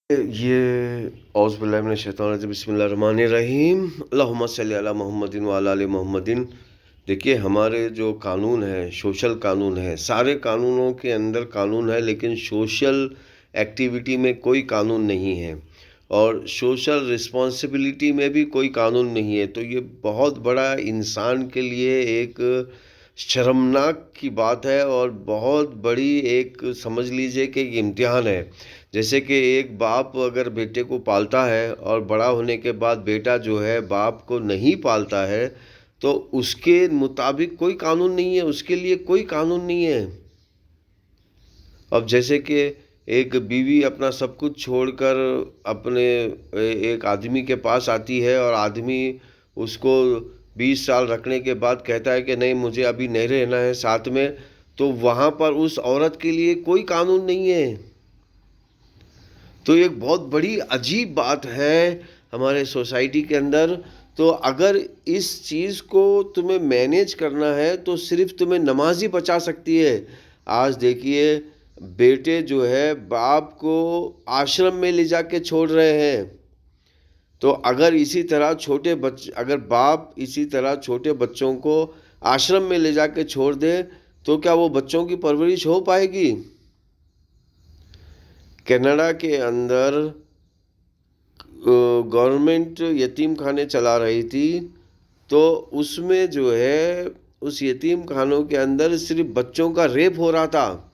ये औज़ बिल्लाहि मिनश शैतानिर रजीम बिस्मिल्लाहिर्रहमानिर्रहीम अल्लाहुम्मा सल्लि अला मुहम्मदिन व अला आलि मुहम्मदिन। देखिए, हमारे जो कानून हैं, सोशल कानून हैं, सारे कानूनों के अंदर कानून है, लेकिन सोशल एक्टिविटी में कोई कानून नहीं है और सोशल रिस्पॉन्सिबिलिटी में भी कोई कानून नहीं है। तो ये बहुत बड़ा इंसान के लिए एक शर्मनाक की बात है और बहुत बड़ी एक समझ लीजिए कि एक इम्तिहान है। जैसे कि एक बाप अगर बेटे को पालता है और बड़ा होने के बाद बेटा जो है बाप को नहीं पालता है, तो उसके मुताबिक कोई कानून नहीं है, उसके लिए कोई कानून नहीं है। अब जैसे कि एक बीवी अपना सब कुछ छोड़कर अपने एक आदमी के पास आती है और आदमी उसको 20 साल रखने के बाद कहता है कि नहीं, मुझे अभी नहीं रहना है साथ में, तो वहाँ पर उस औरत के लिए कोई कानून नहीं है। तो एक बहुत बड़ी अजीब बात है हमारे सोसाइटी के अंदर। तो अगर इस चीज़ को तुम्हें मैनेज करना है तो सिर्फ तुम्हें नमाज ही बचा सकती है। आज देखिए, बेटे जो है बाप को आश्रम में ले जाके छोड़ रहे हैं। तो अगर इसी तरह अगर बाप इसी तरह छोटे बच्चों को आश्रम में ले जाके छोड़ दे, तो क्या वो बच्चों की परवरिश हो पाएगी? कनाडा के अंदर गवर्नमेंट यतीम खाने चला रही थी, तो उसमें जो है उस यतीम खानों के अंदर सिर्फ बच्चों का रेप हो रहा था,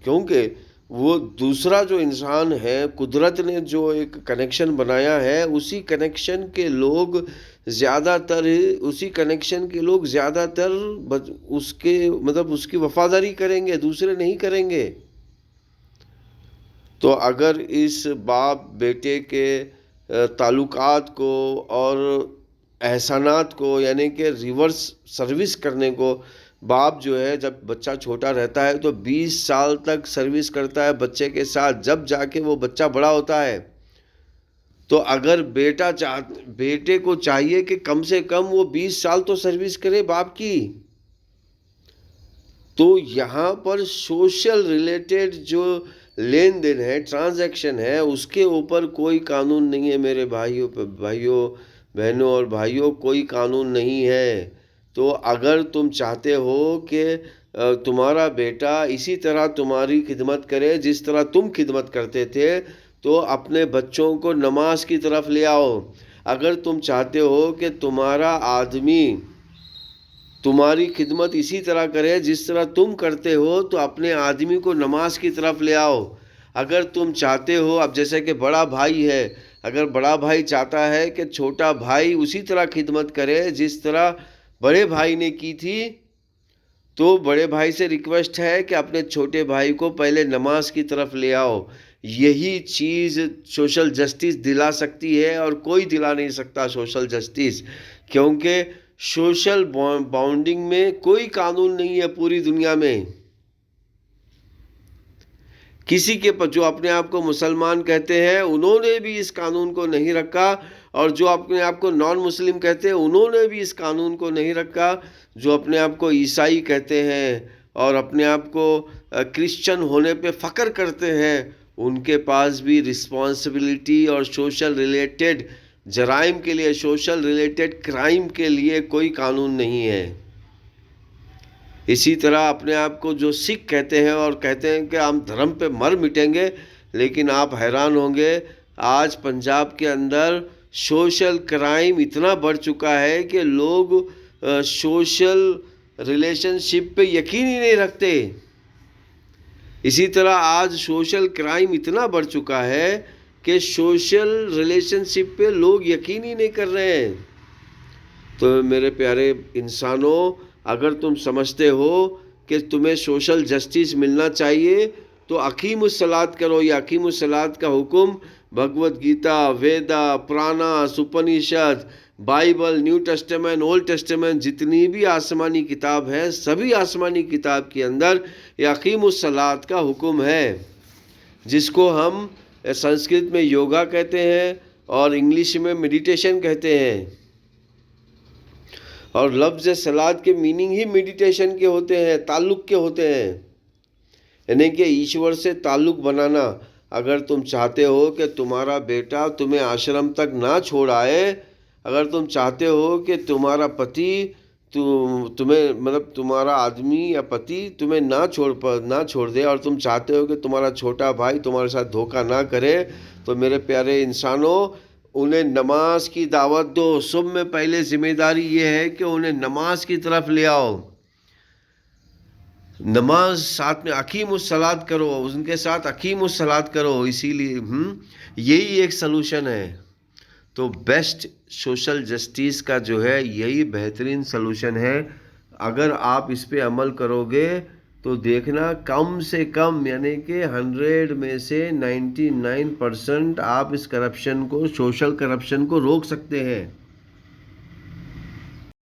क्योंकि वो दूसरा जो इंसान है, कुदरत ने जो एक कनेक्शन बनाया है, उसी कनेक्शन के लोग ज़्यादातर उसके मतलब उसकी वफादारी करेंगे, दूसरे नहीं करेंगे। तो अगर इस बाप बेटे के ताल्लुकात को और एहसानात को, यानी कि रिवर्स सर्विस करने को, बाप जो है जब बच्चा छोटा रहता है तो 20 साल तक सर्विस करता है बच्चे के साथ, जब जाके वो बच्चा बड़ा होता है। तो अगर बेटे को चाहिए कि कम से कम वो 20 साल तो सर्विस करे बाप की। तो यहाँ पर सोशल रिलेटेड जो लेन देन है, ट्रांजैक्शन है, उसके ऊपर कोई कानून नहीं है मेरे बहनों और भाइयों, कोई कानून नहीं है। तो अगर तुम चाहते हो कि तुम्हारा बेटा इसी तरह तुम्हारी खिदमत करे जिस तरह तुम खिदमत करते थे, तो अपने बच्चों को नमाज की तरफ ले आओ। अगर तुम चाहते हो कि तुम्हारा आदमी तुम्हारी खिदमत इसी तरह करे जिस तरह तुम करते हो, तो अपने आदमी को नमाज की तरफ ले आओ। अगर तुम चाहते हो, अब जैसे कि बड़ा भाई है, अगर बड़ा भाई चाहता है कि छोटा भाई उसी तरह खिदमत करे जिस तरह बड़े भाई ने की थी, तो बड़े भाई से रिक्वेस्ट है कि अपने छोटे भाई को पहले नमाज की तरफ ले आओ। यही चीज़ सोशल जस्टिस दिला सकती है और कोई दिला नहीं सकता सोशल जस्टिस, क्योंकि सोशल बाउंडिंग में कोई कानून नहीं है पूरी दुनिया में। किसी के जो अपने आप को मुसलमान कहते हैं, उन्होंने भी इस कानून को नहीं रखा, और जो अपने आप को नॉन मुस्लिम कहते हैं, उन्होंने भी इस कानून को नहीं रखा। जो अपने आप को ईसाई कहते हैं और अपने आप को क्रिश्चियन होने पे फ़ख्र करते हैं, उनके पास भी रिस्पॉन्सिबिलिटी और सोशल रिलेटेड जराइम के लिए, सोशल रिलेटेड क्राइम के लिए कोई कानून नहीं है। इसी तरह अपने आप को जो सिख कहते हैं और कहते हैं कि हम धर्म पे मर मिटेंगे, लेकिन आप हैरान होंगे, आज पंजाब के अंदर सोशल क्राइम इतना बढ़ चुका है कि लोग सोशल रिलेशनशिप पे यकीन ही नहीं रखते। इसी तरह आज सोशल क्राइम इतना बढ़ चुका है कि सोशल रिलेशनशिप पे लोग यकीन ही नहीं कर रहे हैं। तो मेरे प्यारे इंसानों, अगर तुम समझते हो कि तुम्हें सोशल जस्टिस मिलना चाहिए, तो अकीमुस्सलात करो। या अकीमुस्सलात का हुक्म भगवत Gita, Veda, Purana, Upanishad, Bible, New Testament, Old Testament, जितनी भी आसमानी किताब है, सभी आसमानी किताब के अंदर ये अकीमुस्सलात का हुक्म है, जिसको हम संस्कृत में योगा कहते हैं और इंग्लिश में मेडिटेशन कहते हैं। और लफ्ज़ सलाद के मीनिंग ही मेडिटेशन के होते हैं, ताल्लुक़ के होते हैं, यानी कि ईश्वर से ताल्लुक़ बनाना। اگر تم چاہتے ہو کہ تمہارا بیٹا تمہیں آشرم تک نہ چھوڑ آئے، اگر تم چاہتے ہو کہ تمہارا پتی تمہیں مطلب تمہارا آدمی یا پتی تمہیں نہ چھوڑ دے، اور تم چاہتے ہو کہ تمہارا چھوٹا بھائی تمہارے ساتھ دھوکہ نہ کرے، تو میرے پیارے انسانوں انہیں نماز کی دعوت دو۔ سب میں پہلے ذمہ داری یہ ہے کہ انہیں نماز کی طرف لے آؤ، نماز ساتھ میں اقیم الصلاۃ کرو، ان کے ساتھ اقیم الصلاۃ کرو، اسی لیے یہی ایک سلوشن ہے۔ تو بیسٹ سوشل جسٹس کا جو ہے یہی بہترین سلوشن ہے۔ اگر آپ اس پہ عمل کرو گے تو دیکھنا کم سے کم یعنی کہ 100 میں سے 99% آپ اس کرپشن کو، سوشل کرپشن کو روک سکتے ہیں۔